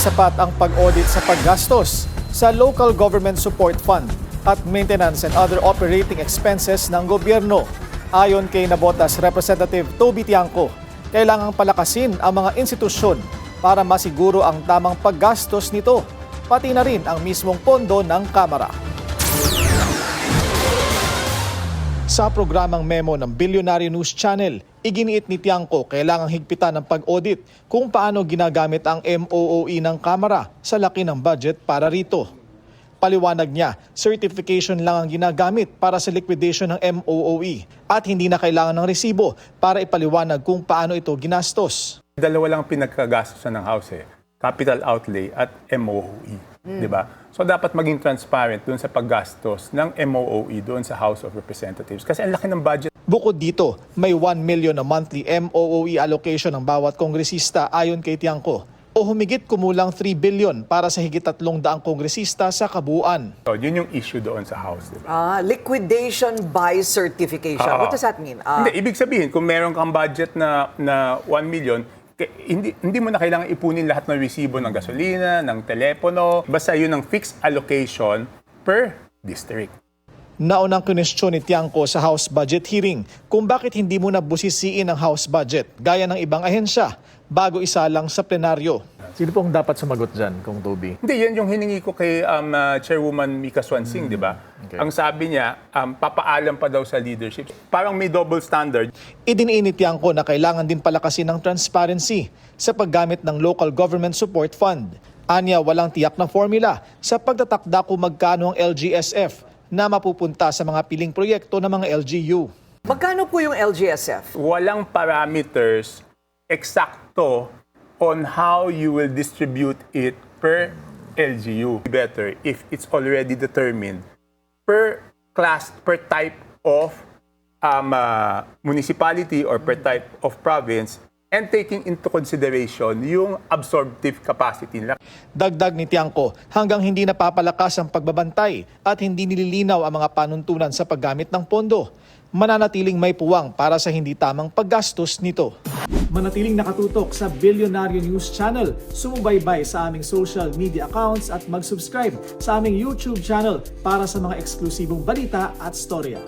sapat ang pag-audit sa paggastos sa Local Government Support Fund at maintenance and other operating expenses ng gobyerno. Ayon kay Nabotas Representative Toby Tiangco, kailangang palakasin ang mga institusyon para masiguro ang tamang paggastos nito, pati na rin ang mismong pondo ng Kamara. Sa programang memo ng Billionaire News Channel, iginiit ni Tiangco kailangang higpitan ng pag-audit kung paano ginagamit ang MOOE ng Kamara sa laki ng budget para rito. Paliwanag niya, certification lang ang ginagamit para sa liquidation ng MOOE at hindi na kailangan ng resibo para ipaliwanag kung paano ito ginastos. Dalawa lang pinagkagastosan ng House capital outlay at MOOE, di ba? So dapat maging transparent doon sa paggastos ng MOOE doon sa House of Representatives kasi ang laki ng budget. Bukod dito, may 1 million na monthly MOOE allocation ng bawat kongresista ayon kay Tiangco o humigit kumulang 3 billion para sa higit 300 kongresista sa kabuuan. So yun yung issue doon sa House, di ba? Liquidation by certification. What does that mean? Hindi, ibig sabihin, kung meron kang budget na 1 million, hindi mo na kailangan ipunin lahat ng resibo ng gasolina, ng telepono. Basta yun ang fixed allocation per district. Naunang kinwestiyon ni Tiangco sa House Budget hearing kung bakit hindi mo na busisiin ang House Budget gaya ng ibang ahensya bago isa lang sa plenaryo. Sino pong dapat sumagot dyan, Kong Toby? Hindi, yan yung hiningi ko kay Chairwoman Mika Swansing, di ba? Okay. Ang sabi niya, papaalam pa daw sa leadership. Parang may double standard. Idiniinit Tiangco na kailangan din palakasin ng transparency sa paggamit ng Local Government Support Fund. Anya, walang tiyak na formula sa pagtatakda kung magkano ang LGSF na mapupunta sa mga piling proyekto ng mga LGU. Magkano po yung LGSF? Walang parameters eksakto on how you will distribute it per LGU. Better if it's already determined per class, per type of municipality or per type of province and taking into consideration yung absorptive capacity nila. Dagdag ni Tiangco, hanggang hindi napapalakas ang pagbabantay at hindi nililinaw ang mga panuntunan sa paggamit ng pondo, mananatiling may puwang para sa hindi tamang paggastos nito. Manatiling nakatutok sa Billionaire News Channel, sumubaybay sa aming social media accounts at mag-subscribe sa aming YouTube channel para sa mga eksklusibong balita at storya.